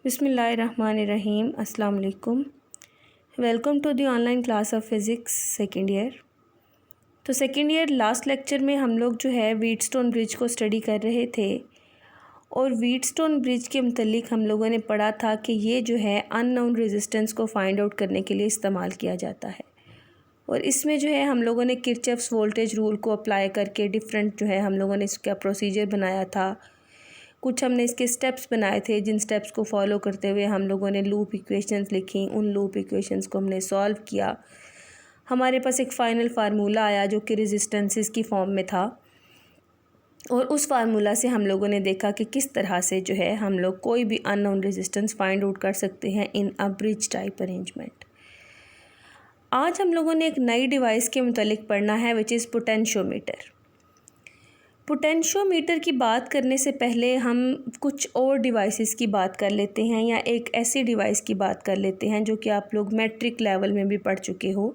बिस्मिल्लाहिर्रहमानिर्रहीम। अस्सलाम वालेकुम। Welcome to the online class of physics second year. तो सेकेंड ईयर लास्ट लेक्चर में हम लोग जो है व्हीटस्टोन ब्रिज को स्टडी कर रहे थे और व्हीटस्टोन ब्रिज के मुतल्लिक हम लोगों ने पढ़ा था कि ये जो है अननोन रेजिस्टेंस को फाइंड आउट करने के लिए इस्तेमाल किया जाता है। और इसमें जो है हम लोगों ने किरचॉफ्स वोल्टेज रूल को अप्लाई करके डिफरेंट जो है हम लोगों ने इसका प्रोसीजर बनाया था। कुछ हमने इसके स्टेप्स बनाए थे जिन स्टेप्स को फॉलो करते हुए हम लोगों ने लूप इक्वेशंस लिखी। उन लूप इक्वेशंस को हमने सॉल्व किया। हमारे पास एक फ़ाइनल फार्मूला आया जो कि रेजिस्टेंसेस की फॉर्म में था और उस फार्मूला से हम लोगों ने देखा कि किस तरह से जो है हम लोग कोई भी अननोन रेजिस्टेंस फाइंड आउट कर सकते हैं इन अ ब्रिज टाइप अरेंजमेंट। आज हम लोगों ने एक नई डिवाइस के मुतालिक पढ़ना है विच इज़ पोटेंशियोमीटर। पोटेंशियोमीटर की बात करने से पहले हम कुछ और डिवाइसेस की बात कर लेते हैं या एक ऐसी डिवाइस की बात कर लेते हैं जो कि आप लोग मैट्रिक लेवल में भी पढ़ चुके हो,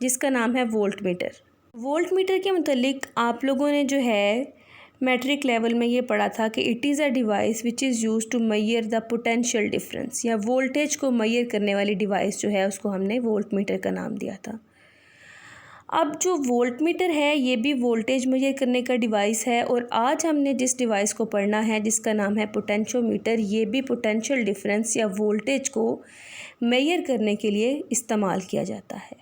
जिसका नाम है वोल्ट मीटर। वोल्ट मीटर के मुतालिक आप लोगों ने जो है मैट्रिक लेवल में ये पढ़ा था कि it is a device which is used to measure the potential difference, या वोल्टेज को मेजर करने वाली डिवाइस जो है उसको हमने वोल्ट मीटर का नाम दिया था। अब जो वोल्ट मीटर है ये भी वोल्टेज मेजर करने का डिवाइस है और आज हमने जिस डिवाइस को पढ़ना है जिसका नाम है पोटेंशियोमीटर, ये भी पोटेंशियल डिफरेंस या वोल्टेज को मेजर करने के लिए इस्तेमाल किया जाता है।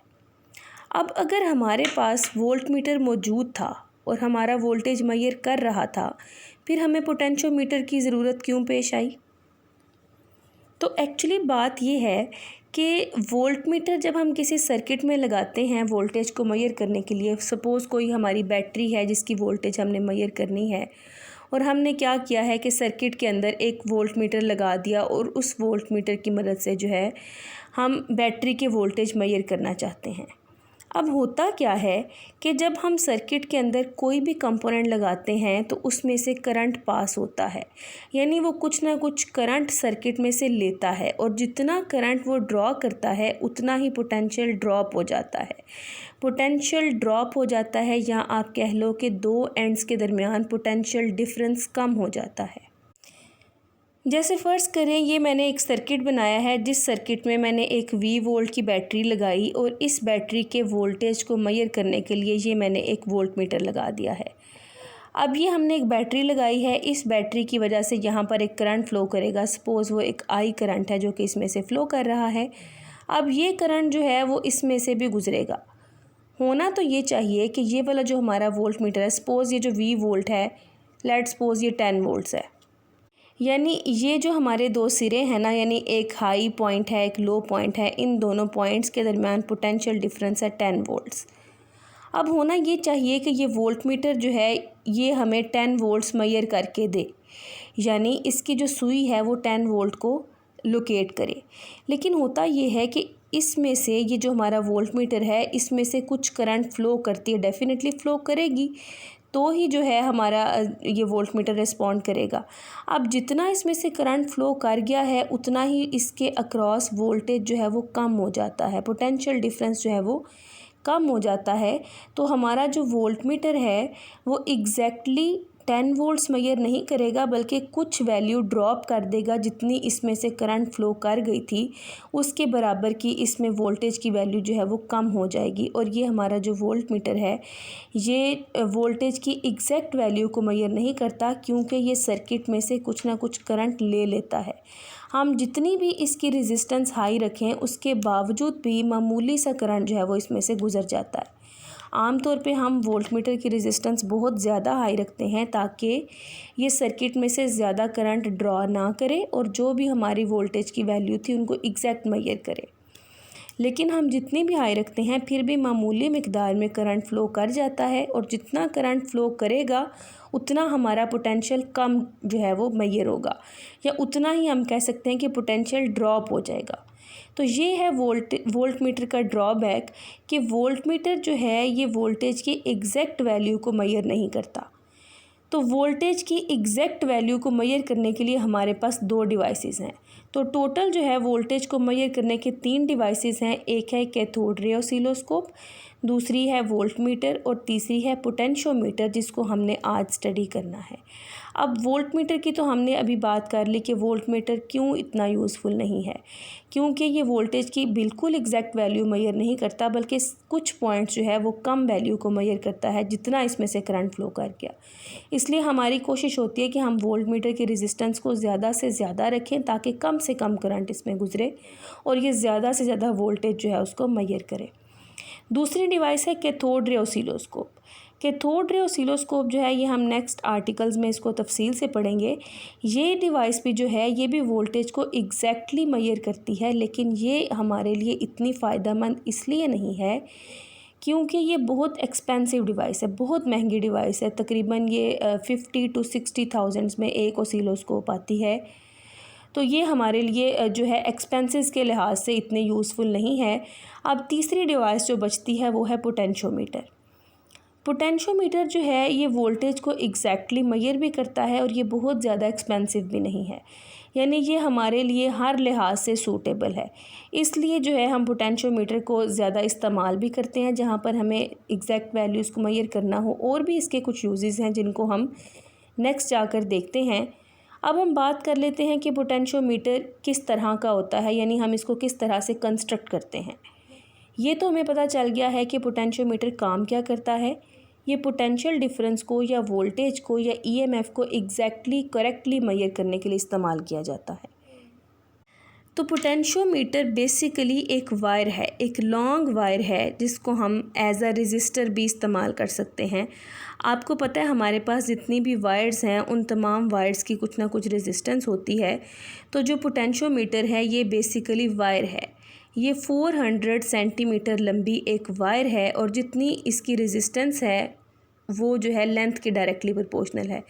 अब अगर हमारे पास वोल्ट मीटर मौजूद था और हमारा वोल्टेज मेजर कर रहा था, फिर हमें पोटेंशियोमीटर की ज़रूरत क्यों पेश आई? तो एक्चुअली बात यह है कि वोल्ट मीटर जब हम किसी सर्किट में लगाते हैं वोल्टेज को मेजर करने के लिए, सपोज़ कोई हमारी बैटरी है जिसकी वोल्टेज हमने मेजर करनी है और हमने क्या किया है कि सर्किट के अंदर एक वोल्ट मीटर लगा दिया और उस वोल्ट मीटर की मदद से जो है हम बैटरी के वोल्टेज मेजर करना चाहते हैं। अब होता क्या है कि जब हम सर्किट के अंदर कोई भी कंपोनेंट लगाते हैं तो उसमें से करंट पास होता है, यानी वो कुछ ना कुछ करंट सर्किट में से लेता है और जितना करंट वो ड्रॉ करता है उतना ही पोटेंशियल ड्रॉप हो जाता है। पोटेंशियल ड्रॉप हो जाता है या आप कह लो कि दो एंड्स के दरमियान पोटेंशियल डिफरेंस कम हो जाता है। जैसे फ़र्ज़ करें ये मैंने एक सर्किट बनाया है जिस सर्किट में मैंने एक 20 वोल्ट की बैटरी लगाई और इस बैटरी के वोल्टेज को मेजर करने के लिए ये मैंने एक वोल्ट मीटर लगा दिया है। अब ये हमने एक बैटरी लगाई है, इस बैटरी की वजह से यहाँ पर एक करंट फ़्लो करेगा। सपोज़ वो एक आई करंट है जो कि इसमें से फ़्लो कर रहा है। अब ये करंट जो है वो इसमें से भी गुज़रेगा। होना तो ये चाहिए कि ये वाला जो हमारा वोल्ट मीटर है, सपोज़ ये जो 20 वोल्ट है, लेट्स सपोज़ ये 10 वोल्ट्स है, यानी ये जो हमारे दो सिरे हैं ना, यानी एक हाई पॉइंट है एक लो पॉइंट है, इन दोनों पॉइंट्स के दरमियान पोटेंशियल डिफरेंस है 10 वोल्ट्स। अब होना ये चाहिए कि ये वोल्ट मीटर जो है ये हमें 10 वोल्ट्स मेजर करके दे, यानी इसकी जो सुई है वो 10 वोल्ट को लोकेट करे। लेकिन होता ये है कि इसमें से ये जो हमारा वोल्ट मीटर है इसमें से कुछ करंट फ़्लो करती है, डेफिनेटली फ़्लो करेगी तो ही जो है हमारा ये वोल्ट मीटर रिस्पॉन्ड करेगा। अब जितना इसमें से करंट फ़्लो कर गया है उतना ही इसके अक्रॉस वोल्टेज जो है वो कम हो जाता है, पोटेंशियल डिफरेंस जो है वो कम हो जाता है। तो हमारा जो वोल्ट मीटर है वो एग्जैक्टली 10 वोल्ट्स मेजर नहीं करेगा बल्कि कुछ वैल्यू ड्रॉप कर देगा, जितनी इसमें से करंट फ़्लो कर गई थी उसके बराबर की इसमें वोल्टेज की वैल्यू जो है वो कम हो जाएगी। और ये हमारा जो वोल्ट मीटर है ये वोल्टेज की एग्जैक्ट वैल्यू को मेजर नहीं करता, क्योंकि ये सर्किट में से कुछ ना कुछ करंट ले लेता है। हम जितनी भी इसकी रेजिस्टेंस हाई रखें उसके बावजूद भी मामूली सा करंट जो है वो इसमें से गुज़र जाता है। आमतौर पे हम वोल्ट मीटर की रेजिस्टेंस बहुत ज़्यादा हाई रखते हैं ताकि ये सर्किट में से ज़्यादा करंट ड्रॉ ना करे और जो भी हमारी वोल्टेज की वैल्यू थी उनको एग्जैक्ट मेजर करे। लेकिन हम जितनी भी हाई रखते हैं फिर भी मामूली मिकदार में करंट फ़्लो कर जाता है और जितना करंट फ़्लो करेगा उतना हमारा पोटेंशियल कम जो है वो मेजर होगा, या उतना ही हम कह सकते हैं कि पोटेंशियल ड्रॉप हो जाएगा। तो ये है वोल्ट मीटर का ड्रॉबैक कि वोल्ट मीटर जो है ये वोल्टेज की एग्जैक्ट वैल्यू को मेजर नहीं करता। तो वोल्टेज की एग्जैक्ट वैल्यू को मेजर करने के लिए हमारे पास दो डिवाइसेस हैं। तो टोटल जो है वोल्टेज को मेजर करने के 3 डिवाइसेस हैं। एक है कैथोड रे ऑसिलोस्कोप, दूसरी है वोल्ट मीटर और तीसरी है पोटेंशियोमीटर, जिसको हमने आज स्टडी करना है। अब वोल्ट मीटर की तो हमने अभी बात कर ली कि वोल्ट मीटर क्यों इतना यूज़फुल नहीं है, क्योंकि ये वोल्टेज की बिल्कुल एग्जैक्ट वैल्यू मेजर नहीं करता, बल्कि कुछ पॉइंट्स जो है वो कम वैल्यू को मेजर करता है जितना इसमें से करंट फ्लो कर गया। इसलिए हमारी कोशिश होती है कि हम वोल्ट मीटर के रेजिस्टेंस को ज़्यादा से ज़्यादा रखें ताकि कम से कम करंट इसमें गुजरे और ये ज़्यादा से ज़्यादा वोल्टेज जो है उसको मेजर करे। दूसरी डिवाइस है cathode ray oscilloscope. Cathode ray oscilloscope जो है ये हम नेक्स्ट आर्टिकल्स में इसको तफसील से पढ़ेंगे। ये डिवाइस भी जो है ये भी वोल्टेज को एग्जैक्टली मेजर करती है, लेकिन ये हमारे लिए इतनी फ़ायदेमंद इसलिए नहीं है क्योंकि ये बहुत एक्सपेंसिव डिवाइस है, बहुत महंगी डिवाइस है। तकरीबन ये 50 to 60,000 में एक ऑसिलोस्कोप आती है। तो ये हमारे लिए जो है एक्सपेंसेस के लिहाज से इतने यूज़फुल नहीं है। अब तीसरी डिवाइस जो बचती है वो है पोटेंशियोमीटर। पोटेंशियोमीटर जो है ये वोल्टेज को एग्जैक्टली मेजर भी करता है और ये बहुत ज़्यादा एक्सपेंसिव भी नहीं है, यानी ये हमारे लिए हर लिहाज से सूटेबल है। इसलिए जो है हम पोटेंशियोमीटर को ज़्यादा इस्तेमाल भी करते हैं जहाँ पर हमें एग्जैक्ट वैल्यूज़ को मेजर करना हो। और भी इसके कुछ यूजेस हैं जिनको हम नेक्स्ट जाकर देखते हैं। अब हम बात कर लेते हैं कि पोटेंशियोमीटर किस तरह का होता है, यानी हम इसको किस तरह से कंस्ट्रक्ट करते हैं। ये तो हमें पता चल गया है कि पोटेंशियोमीटर काम क्या करता है। ये पोटेंशियल डिफरेंस को या वोल्टेज को या ईएमएफ को एग्जैक्टली करेक्टली मेजर करने के लिए इस्तेमाल किया जाता है। तो पोटेंशियोमीटर बेसिकली एक वायर है, एक लॉन्ग वायर है जिसको हम एज अ रजिस्टर भी इस्तेमाल कर सकते हैं। आपको पता है हमारे पास जितनी भी वायर्स हैं उन तमाम वायर्स की कुछ ना कुछ रेजिस्टेंस होती है। तो जो पोटेंशियोमीटर है ये बेसिकली वायर है। ये 400 सेंटीमीटर लंबी एक वायर है और जितनी इसकी रेजिस्टेंस है वो जो है लेंथ के डायरेक्टली प्रोपोर्शनल है।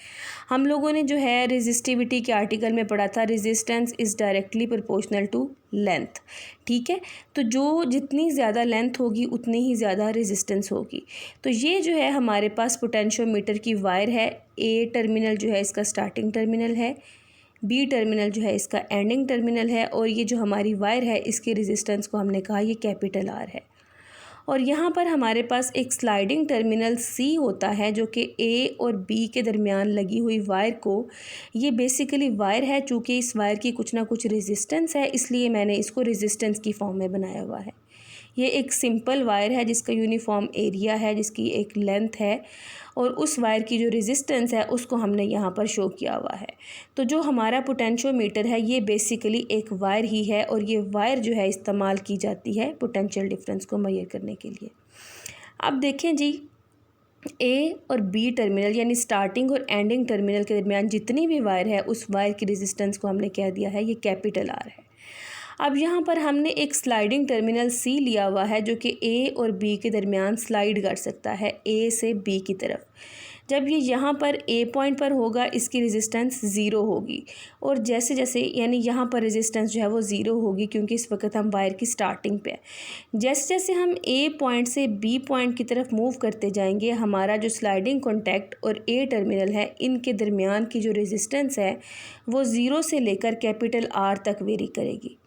हम लोगों ने जो है रेजिस्टिविटी के आर्टिकल में पढ़ा था, resistance is directly proportional to length. ठीक है, तो जो जितनी ज़्यादा लेंथ होगी उतनी ही ज़्यादा रेजिस्टेंस होगी। तो ये जो है हमारे पास पोटेंशियोमीटर की वायर है। ए टर्मिनल जो है इसका स्टार्टिंग टर्मिनल है, बी टर्मिनल जो है इसका एंडिंग टर्मिनल है और ये जो हमारी वायर है इसके रेजिस्टेंस को हमने कहा ये कैपिटल आर है। और यहाँ पर हमारे पास एक स्लाइडिंग टर्मिनल सी होता है जो कि ए और बी के दरमियान लगी हुई वायर को, ये बेसिकली वायर है। चूँकि इस वायर की कुछ ना कुछ रेजिस्टेंस है इसलिए मैंने इसको रेजिस्टेंस की फॉर्म में बनाया हुआ है। ये एक सिंपल वायर है जिसका यूनिफॉर्म एरिया है, जिसकी एक लेंथ है और उस वायर की जो रेजिस्टेंस है उसको हमने यहाँ पर शो किया हुआ है। तो जो हमारा पोटेंशियोमीटर है ये बेसिकली एक वायर ही है और ये वायर जो है इस्तेमाल की जाती है पोटेंशियल डिफरेंस को मेजर करने के लिए। अब देखें जी, ए और बी टर्मिनल यानी स्टार्टिंग और एंडिंग टर्मिनल के दरमियान जितनी भी वायर है उस वायर की रेजिस्टेंस को हमने कह दिया है ये कैपिटल आर है। अब यहाँ पर हमने एक स्लाइडिंग टर्मिनल सी लिया हुआ है जो कि ए और बी के दरमियान स्लाइड कर सकता है ए से बी की तरफ। जब ये यहाँ पर ए पॉइंट पर होगा इसकी रेजिस्टेंस ज़ीरो होगी और जैसे जैसे यानी यहाँ पर रेजिस्टेंस जो है वो ज़ीरो होगी क्योंकि इस वक्त हम वायर की स्टार्टिंग पे है। जैसे जैसे हम ए पॉइंट से बी पॉइंट की तरफ मूव करते जाएंगे हमारा जो स्लाइडिंग कॉन्टैक्ट और ए टर्मिनल है इनके दरमियान की जो रेजिस्टेंस है वो ज़ीरो से लेकर कैपिटल आर तक वेरी करेगी।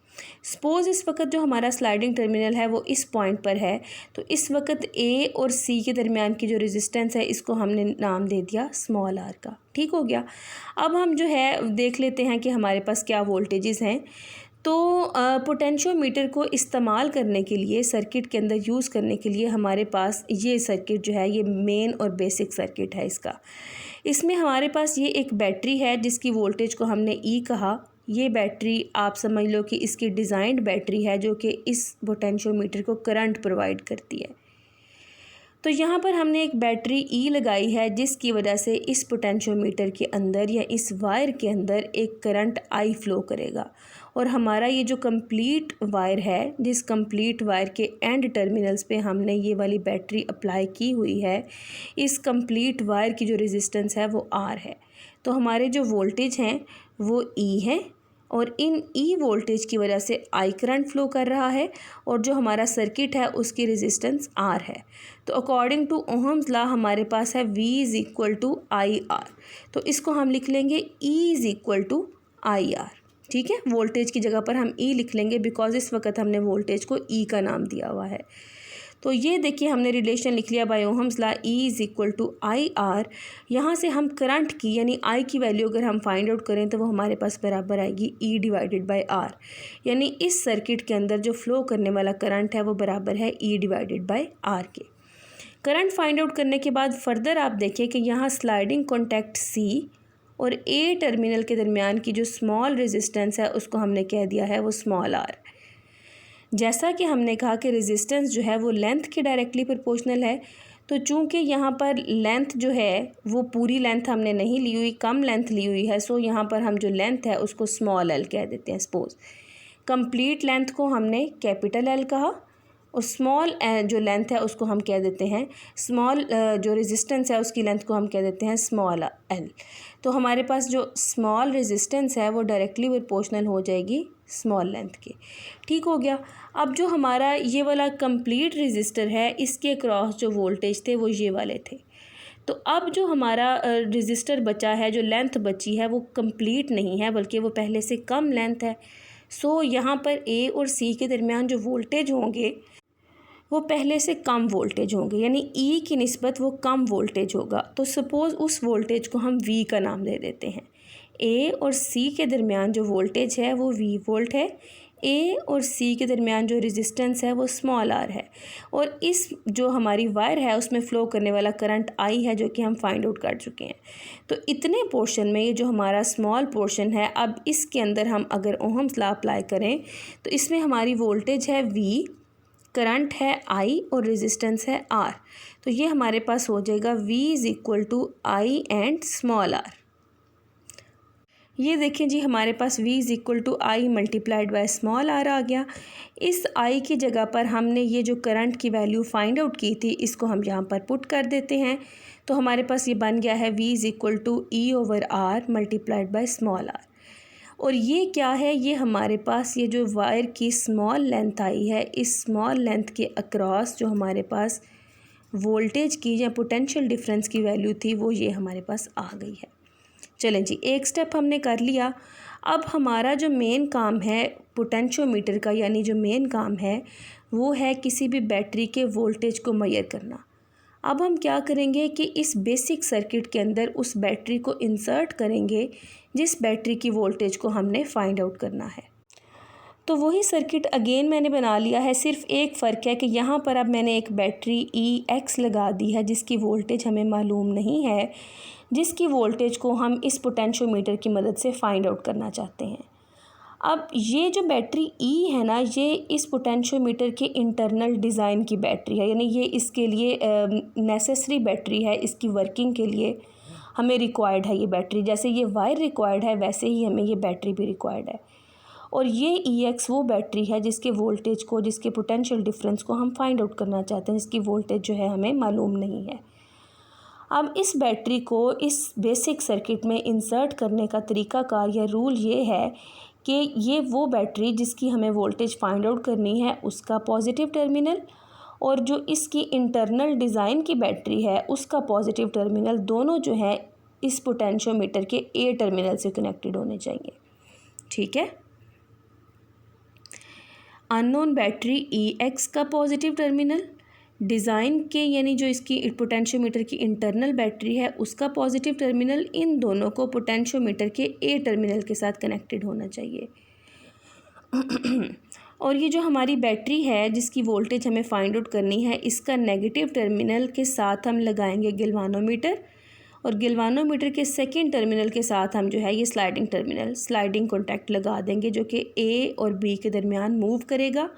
सपोज़ इस वक्त जो हमारा स्लाइडिंग टर्मिनल है वो इस पॉइंट पर है, तो इस वक्त ए और सी के दरमियान की जो रेजिस्टेंस है इसको हमने नाम दे दिया स्मॉल आर का। ठीक हो गया। अब हम जो है देख लेते हैं कि हमारे पास क्या वोल्टेजेस हैं। तो पोटेंशियोमीटर को इस्तेमाल करने के लिए सर्किट के अंदर यूज़ करने के लिए हमारे पास ये सर्किट जो है ये मेन और बेसिक सर्किट है इसका। इसमें हमारे पास ये एक बैटरी है जिसकी वोल्टेज को हमने ई कहा। ये बैटरी आप समझ लो कि इसकी डिज़ाइंड बैटरी है जो कि इस पोटेंशियोमीटर को करंट प्रोवाइड करती है। तो यहाँ पर हमने एक बैटरी ई लगाई है जिसकी वजह से इस पोटेंशियोमीटर के अंदर या इस वायर के अंदर एक करंट आई फ्लो करेगा और हमारा ये जो कंप्लीट वायर है, जिस कंप्लीट वायर के एंड टर्मिनल्स पे हमने ये वाली बैटरी अप्लाई की हुई है, इस कंप्लीट वायर की जो रेजिस्टेंस है वो आर है। तो हमारे जो वोल्टेज हैं वो ई हैं और इन ई वोल्टेज की वजह से आई करंट फ्लो कर रहा है और जो हमारा सर्किट है उसकी रेजिस्टेंस आर है। तो अकॉर्डिंग टू ओहम्स लॉ हमारे पास है V is equal to I R. तो इसको हम लिख लेंगे E is equal to I R. ठीक है, वोल्टेज की जगह पर हम E लिख लेंगे बिकॉज इस वक्त हमने वोल्टेज को E का नाम दिया हुआ है। तो ये देखिए हमने रिलेशन लिख लिया by Ohm's law, E is equal to I R. यहाँ से हम करंट की यानी I की वैल्यू अगर हम फाइंड आउट करें तो वो हमारे पास बराबर आएगी E डिवाइडेड बाय R। यानी इस सर्किट के अंदर जो फ्लो करने वाला करंट है वो बराबर है E डिवाइडेड बाय R के। करंट फाइंड आउट करने के बाद फर्दर आप देखिए कि यहाँ स्लाइडिंग कॉन्टैक्ट C और A टर्मिनल के दरमियान की जो स्मॉल रेजिस्टेंस है उसको हमने कह दिया है वो स्मॉल r। जैसा कि हमने कहा कि रेजिस्टेंस जो है वो लेंथ के डायरेक्टली प्रोपोर्शनल है, तो चूंकि यहाँ पर लेंथ जो है वो पूरी लेंथ हमने नहीं ली हुई, कम लेंथ ली हुई है, सो यहाँ पर हम जो लेंथ है उसको स्मॉल l कह देते हैं। सपोज कंप्लीट लेंथ को हमने कैपिटल L कहा और स्मॉल जो लेंथ है उसको हम कह देते हैं स्मॉल, जो रेजिस्टेंस है उसकी लेंथ को हम कह देते हैं स्मॉल l। तो हमारे पास जो स्मॉल रेजिस्टेंस है वो डायरेक्टली प्रोपोर्शनल हो जाएगी स्मॉल लेंथ के। ठीक हो गया। अब जो हमारा ये वाला कंप्लीट रेजिस्टर है इसके क्रॉस जो वोल्टेज थे वो ये वाले थे। तो अब जो हमारा रेजिस्टर बचा है, जो लेंथ बची है वो कंप्लीट नहीं है बल्कि वो पहले से कम लेंथ है। सो यहाँ पर A और C के दरमियान जो वोल्टेज होंगे वो पहले से कम वोल्टेज होंगे, यानी E की निस्बत वो कम वोल्टेज होगा। तो सपोज़ उस वोल्टेज को हम V का नाम दे देते हैं। A और C के दरमियान जो वोल्टेज है वो V वोल्ट है। A और C के दरमियान जो रेजिस्टेंस है वो स्मॉल r है और इस जो हमारी वायर है उसमें फ़्लो करने वाला करंट I है जो कि हम फाइंड आउट कर चुके हैं। तो इतने पोर्शन में ये जो हमारा स्मॉल पोर्शन है, अब इसके अंदर हम अगर ओहम्स लॉ अप्लाई करें तो इसमें हमारी वोल्टेज है V, करंट है I और रेजिस्टेंस है R। तो ये हमारे पास हो जाएगा V is equal to I and small r। ये देखें जी हमारे पास V is equal to I multiplied by small r आ गया। इस I की जगह पर हमने ये जो करंट की वैल्यू फाइंड आउट की थी इसको हम यहाँ पर पुट कर देते हैं। तो हमारे पास ये बन गया है V is equal to E over R multiplied by small r। और ये क्या है, ये हमारे पास ये जो वायर की स्मॉल लेंथ आई है, इस स्मॉल लेंथ के अक्रॉस जो हमारे पास वोल्टेज की या पोटेंशियल डिफरेंस की वैल्यू थी वो ये हमारे पास आ गई है। चलें जी, एक स्टेप हमने कर लिया। अब हमारा जो मेन काम है पोटेंशियोमीटर का, यानी जो मेन काम है वो है किसी भी बैटरी के वोल्टेज को मेजर करना। अब हम क्या करेंगे कि इस बेसिक सर्किट के अंदर उस बैटरी को इंसर्ट करेंगे जिस बैटरी की वोल्टेज को हमने फाइंड आउट करना है। तो वही सर्किट अगेन मैंने बना लिया है, सिर्फ एक फ़र्क है कि यहाँ पर अब मैंने एक बैटरी EX लगा दी है जिसकी वोल्टेज हमें मालूम नहीं है, जिसकी वोल्टेज को हम इस पोटेंशियोमीटर की मदद से फाइंड आउट करना चाहते हैं। अब ये जो बैटरी E है ना, ये इस पोटेंशियोमीटर के इंटरनल डिज़ाइन की बैटरी है, यानी ये इसके लिए नेसेसरी बैटरी है, इसकी वर्किंग के लिए हमें रिक्वायर्ड है ये बैटरी। जैसे ये वायर रिक्वायर्ड है वैसे ही हमें ये बैटरी भी रिक्वायर्ड है। और ये EX वो बैटरी है जिसके वोल्टेज को, जिसके पोटेंशियल डिफरेंस को हम फाइंड आउट करना चाहते हैं, जिसकी वोल्टेज जो है हमें मालूम नहीं है। अब इस बैटरी को इस बेसिक सर्किट में इंसर्ट करने का तरीक़ाकार या रूल ये है कि ये वो बैटरी जिसकी हमें वोल्टेज फाइंड आउट करनी है उसका पॉजिटिव टर्मिनल और जो इसकी इंटरनल डिज़ाइन की बैटरी है उसका पॉजिटिव टर्मिनल, दोनों जो है इस पोटेंशियोमीटर के A टर्मिनल से कनेक्टेड होने चाहिए। ठीक है। अननोन बैटरी EX का पॉजिटिव टर्मिनल, डिज़ाइन के यानी जो इसकी पोटेंशियोमीटर की इंटरनल बैटरी है उसका पॉजिटिव टर्मिनल, इन दोनों को पोटेंशियोमीटर के A टर्मिनल के साथ कनेक्टेड होना चाहिए। और ये जो हमारी बैटरी है जिसकी वोल्टेज हमें फाइंड आउट करनी है, इसका नेगेटिव टर्मिनल के साथ हम लगाएंगे गिल्वानोमीटर और गिल्वानोमीटर के सेकंड टर्मिनल के साथ हम जो है ये स्लाइडिंग कॉन्टैक्ट लगा देंगे जो कि A और B के दरमियान मूव करेगा।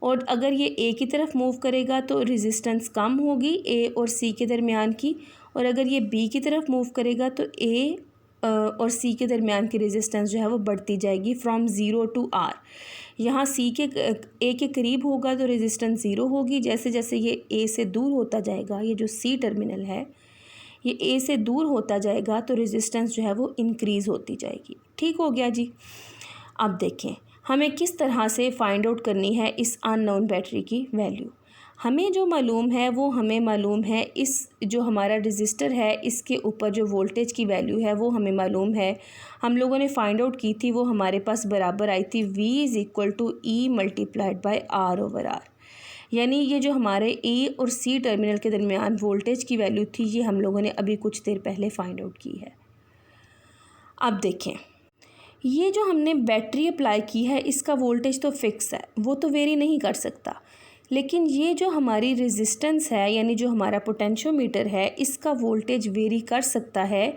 और अगर ये A की तरफ मूव करेगा तो रेजिस्टेंस कम होगी A और C के दरमियान की, और अगर ये B की तरफ मूव करेगा तो A और C के दरमियान की रेजिस्टेंस जो है वो बढ़ती जाएगी फ्रॉम 0 टू R। यहाँ A के करीब होगा तो रेजिस्टेंस 0 होगी, जैसे जैसे ये A से दूर होता जाएगा, ये जो C टर्मिनल है ये A से दूर होता जाएगा तो रेजिस्टेंस जो है वो इंक्रीज़ होती जाएगी। ठीक हो गया जी। अब देखें हमें किस तरह से फाइंड आउट करनी है इस अननोन बैटरी की वैल्यू। हमें जो मालूम है वो हमें मालूम है इस जो हमारा रजिस्टर है इसके ऊपर जो वोल्टेज की वैल्यू है वो हमें मालूम है, हम लोगों ने फाइंड आउट की थी, वो हमारे पास बराबर आई थी V is equal to E multiplied by R over R। यानी ये जो हमारे ए और सी टर्मिनल के दरमियान वोल्टेज की वैल्यू थी, ये हम लोगों ने अभी कुछ देर पहले फाइंड आउट की है। अब देखें, ये जो हमने बैटरी अप्लाई की है इसका वोल्टेज तो फिक्स है, वो तो वेरी नहीं कर सकता, लेकिन ये जो हमारी रेजिस्टेंस है यानी जो हमारा पोटेंशियोमीटर है, इसका वोल्टेज वेरी कर सकता है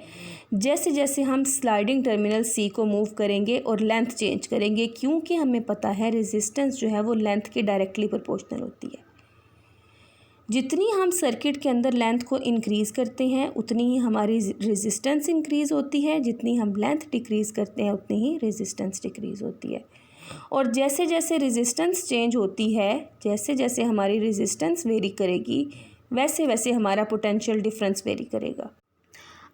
जैसे जैसे हम स्लाइडिंग टर्मिनल सी को मूव करेंगे और लेंथ चेंज करेंगे, क्योंकि हमें पता है रेजिस्टेंस जो है वो लेंथ के डायरेक्टली प्रोपोर्शनल होती है। जितनी हम सर्किट के अंदर लेंथ को इंक्रीज़ करते हैं उतनी ही हमारी रेजिस्टेंस इंक्रीज़ होती है, जितनी हम लेंथ डिक्रीज़ करते हैं उतनी ही रेजिस्टेंस डिक्रीज़ होती है। और जैसे जैसे रेजिस्टेंस चेंज होती है, जैसे जैसे हमारी रेजिस्टेंस वेरी करेगी, वैसे वैसे हमारा पोटेंशियल डिफरेंस वेरी करेगा।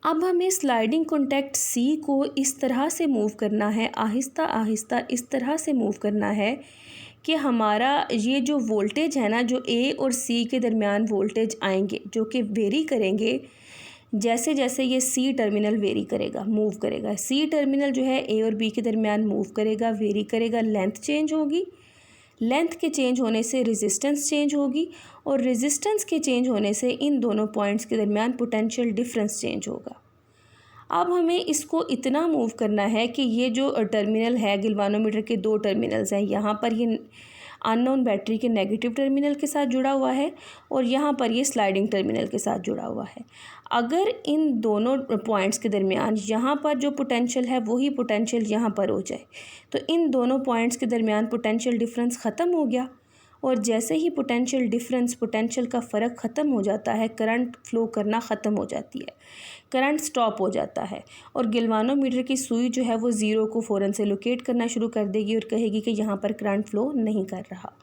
अब हमें स्लाइडिंग कॉन्टैक्ट सी को इस तरह से मूव करना है, आहिस्ता आहिस्ता इस तरह से मूव करना है कि हमारा ये जो वोल्टेज है ना, जो ए और सी के दरमियान वोल्टेज आएंगे, जो कि वेरी करेंगे जैसे जैसे ये सी टर्मिनल वेरी करेगा, मूव करेगा। सी टर्मिनल जो है ए और बी के दरमियान मूव करेगा, वेरी करेगा, लेंथ चेंज होगी, लेंथ के चेंज होने से रेजिस्टेंस चेंज होगी, और रेजिस्टेंस के चेंज होने से इन दोनों पॉइंट्स के दरमियान पोटेंशियल डिफरेंस चेंज होगा। अब हमें इसको इतना मूव करना है कि ये जो टर्मिनल है, गिल्वानोमीटर के दो टर्मिनल्स हैं, यहाँ पर ये अननोन बैटरी के नेगेटिव टर्मिनल के साथ जुड़ा हुआ है और यहाँ पर ये स्लाइडिंग टर्मिनल के साथ जुड़ा हुआ है। अगर इन दोनों पॉइंट्स के दरमियान यहाँ पर जो पोटेंशियल है वही पोटेंशियल यहाँ पर हो जाए, तो इन दोनों पॉइंट्स के दरमियान पोटेंशियल डिफरेंस ख़त्म हो गया। और जैसे ही पोटेंशियल डिफरेंस, पोटेंशियल का फ़र्क ख़त्म हो जाता है, करंट फ्लो करना ख़त्म हो जाती है, करंट स्टॉप हो जाता है और गिल्वानोमीटर की सुई जो है वो ज़ीरो को फ़ौरन से लोकेट करना शुरू कर देगी और कहेगी कि यहाँ पर करंट फ्लो नहीं कर रहा।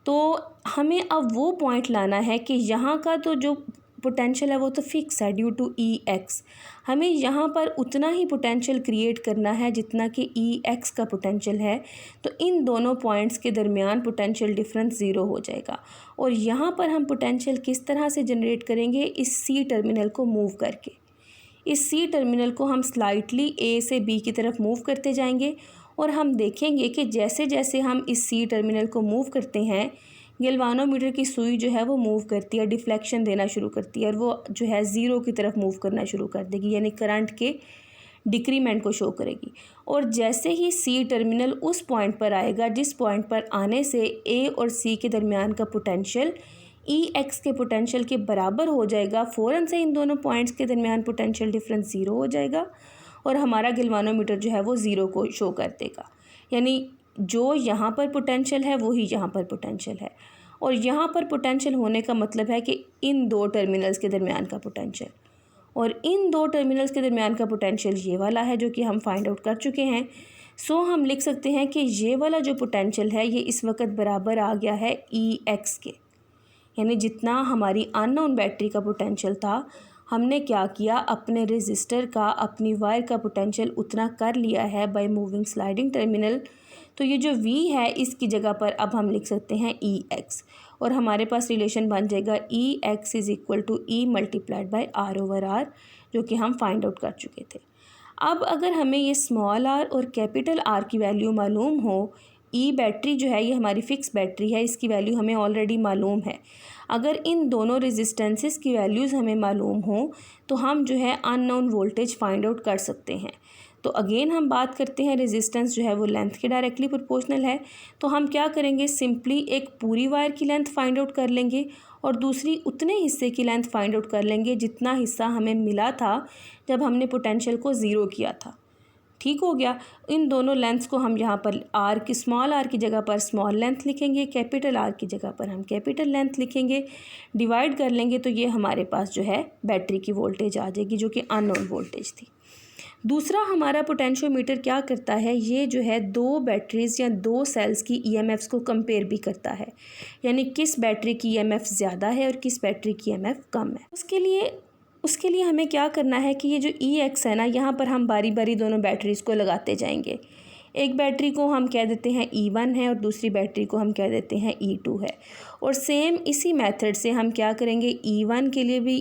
तो हमें अब वो पॉइंट लाना है कि यहाँ का तो जो पोटेंशियल है वो तो फिक्स है ड्यू टू ई एक्स, हमें यहाँ पर उतना ही पोटेंशियल क्रिएट करना है जितना कि ई एक्स का पोटेंशियल है। तो इन दोनों पॉइंट्स के दरमियान पोटेंशियल डिफरेंस ज़ीरो हो जाएगा। और यहाँ पर हम पोटेंशियल किस तरह से जनरेट करेंगे, इस सी टर्मिनल को मूव करके। इस सी टर्मिनल को हम स्लाइटली ए से बी की तरफ मूव करते जाएंगे और हम देखेंगे कि जैसे जैसे हम इस सी टर्मिनल को मूव करते हैं, गैल्वानोमीटर की सुई जो है वो मूव करती है, डिफ्लेक्शन देना शुरू करती है और वो जो है ज़ीरो की तरफ मूव करना शुरू कर देगी, यानी करंट के डिक्रीमेंट को शो करेगी। और जैसे ही सी टर्मिनल उस पॉइंट पर आएगा जिस पॉइंट पर आने से ए और सी के दरमियान का पोटेंशियल ई एक्स के पोटेंशियल के बराबर हो जाएगा, फ़ौरन से इन दोनों पॉइंट्स के दरमियान पोटेंशियल डिफरेंस ज़ीरो हो जाएगा और हमारा गैल्वानोमीटर जो है वो ज़ीरो को शो कर देगा। यानी जो यहाँ पर पोटेंशियल है वही यहाँ पर पोटेंशियल है, और यहाँ पर पोटेंशियल होने का मतलब है कि इन दो टर्मिनल्स के दरमियान का पोटेंशियल, और इन दो टर्मिनल्स के दरमियान का पोटेंशियल ये वाला है जो कि हम फाइंड आउट कर चुके हैं। सो हम लिख सकते हैं कि ये वाला जो पोटेंशियल है ये इस वक्त बराबर आ गया है ई एक्स के, यानी जितना हमारी अननोन बैटरी का पोटेंशियल था, हमने क्या किया, अपने रेजिस्टर का, अपनी वायर का पोटेंशियल उतना कर लिया है बाय मूविंग स्लाइडिंग टर्मिनल। तो ये जो V है इसकी जगह पर अब हम लिख सकते हैं ई एक्स, और हमारे पास रिलेशन बन जाएगा E X is equal to E multiplied by R over R, जो कि हम फाइंड आउट कर चुके थे। अब अगर हमें ये स्मॉल आर और कैपिटल आर की वैल्यू मालूम हो, ई बैटरी जो है ये हमारी फ़िक्स बैटरी है, इसकी वैल्यू हमें ऑलरेडी मालूम है। अगर इन दोनों रेजिस्टेंसेस की वैल्यूज़ हमें मालूम हो तो हम जो है अननोन वोल्टेज फाइंड आउट कर सकते हैं। तो अगेन हम बात करते हैं, रेजिस्टेंस जो है वो लेंथ के डायरेक्टली प्रोपोर्शनल है, तो हम क्या करेंगे, सिंपली एक पूरी वायर की लेंथ फाइंड आउट कर लेंगे और दूसरी उतने हिस्से की लेंथ फाइंड आउट कर लेंगे जितना हिस्सा हमें मिला था जब हमने पोटेंशियल को ज़ीरो किया था। ठीक हो गया। इन दोनों लेंथ्स को हम यहाँ पर आर की, स्मॉल आर की जगह पर स्मॉल लेंथ लिखेंगे, कैपिटल आर की जगह पर हम कैपिटल लेंथ लिखेंगे, डिवाइड कर लेंगे तो ये हमारे पास जो है बैटरी की वोल्टेज आ जाएगी जो कि अननोन वोल्टेज थी। दूसरा हमारा पोटेंशियोमीटर क्या करता है, ये जो है दो बैटरीज़ या दो सेल्स की ईएमएफ्स को कंपेयर भी करता है, यानी किस बैटरी की ईएमएफ ज़्यादा है और किस बैटरी की ईएमएफ कम है। उसके लिए हमें क्या करना है कि ये जो ई एक्स है ना, यहाँ पर हम बारी बारी दोनों बैटरीज़ को लगाते जाएंगे। एक बैटरी को हम कह देते हैं E1 है और दूसरी बैटरी को हम कह देते हैं E2 है, और सेम इसी मेथड से हम क्या करेंगे, E1 के लिए भी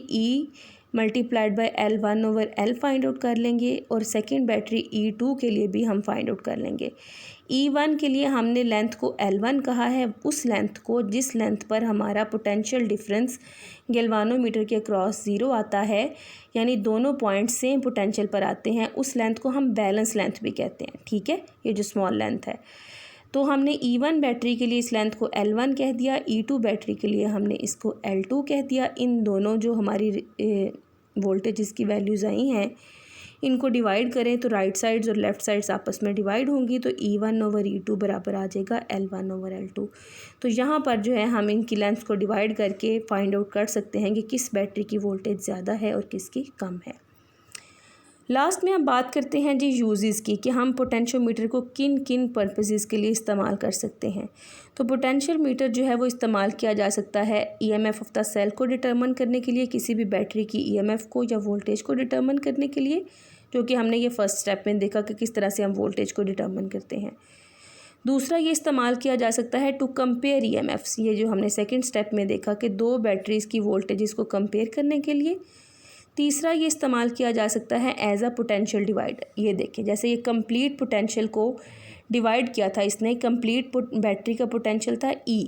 multiplied by L1/L find out कर लेंगे और सेकेंड बैटरी E2 के लिए भी हम फाइंड आउट कर लेंगे। E1 के लिए हमने लेंथ को L1 कहा है, उस लेंथ को जिस लेंथ पर हमारा पोटेंशियल डिफरेंस गैल्वानोमीटर के अक्रॉस ज़ीरो आता है, यानी दोनों पॉइंट सेम पोटेंशियल पर आते हैं, उस लेंथ को हम बैलेंस लेंथ भी कहते हैं। ठीक है, ये जो स्मॉल लेंथ है, तो हमने E1 बैटरी के लिए इस लेंथ को L1 कह दिया, E2 बैटरी के लिए हमने इसको L2 कह दिया। इन दोनों जो हमारी वोल्टेज की वैल्यूज़ आई हैं, इनको डिवाइड करें तो राइट साइड्स और लेफ़्ट साइड्स आपस में डिवाइड होंगी, तो E1/E2 बराबर आ जाएगा L1/L2। तो यहाँ पर जो है हम इनकी लेंथ को डिवाइड करके फाइंड आउट कर सकते हैं कि किस बैटरी की वोल्टेज ज़्यादा है और किसकी कम है। लास्ट में हम बात करते हैं जी यूजेस की, कि हम पोटेंशियोमीटर को किन किन पर्पसेस के लिए इस्तेमाल कर सकते हैं। तो पोटेंशियोमीटर जो है वो इस्तेमाल किया जा सकता है ईएमएफ ऑफ द सेल को डिटर्मिन करने के लिए, किसी भी बैटरी की ईएमएफ को या वोल्टेज को डिटर्मिन करने के लिए, जो कि हमने ये फर्स्ट स्टेप में देखा कि किस तरह से हम वोल्टेज को डिटर्मिन करते हैं। दूसरा ये इस्तेमाल किया जा सकता है टू कंपेयर ईएमएफ्स, ये जो हमने सेकेंड स्टेप में देखा कि दो बैटरीज़ की वोल्टेजेस को कंपेयर करने के लिए। तीसरा ये इस्तेमाल किया जा सकता है एज अ पोटेंशियल डिवाइडर। ये देखें, जैसे ये कंप्लीट पोटेंशियल को डिवाइड किया था इसने, कंप्लीट बैटरी का पोटेंशियल था E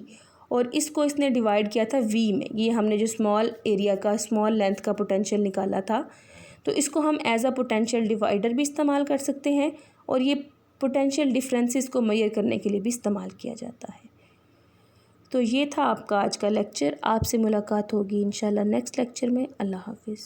और इसको इसने डिवाइड किया था V में। ये हमने जो स्मॉल एरिया का स्मॉल लेंथ का पोटेंशियल निकाला था, तो इसको हम एज अ पोटेंशियल डिवाइडर भी इस्तेमाल कर सकते हैं और ये पोटेंशियल डिफरेंसेस को मेजर करने के लिए भी इस्तेमाल किया जाता है। तो ये था आपका आज का लेक्चर। आपसे मुलाकात होगी इंशाल्लाह नेक्स्ट लेक्चर में। अल्लाह हाफिज़।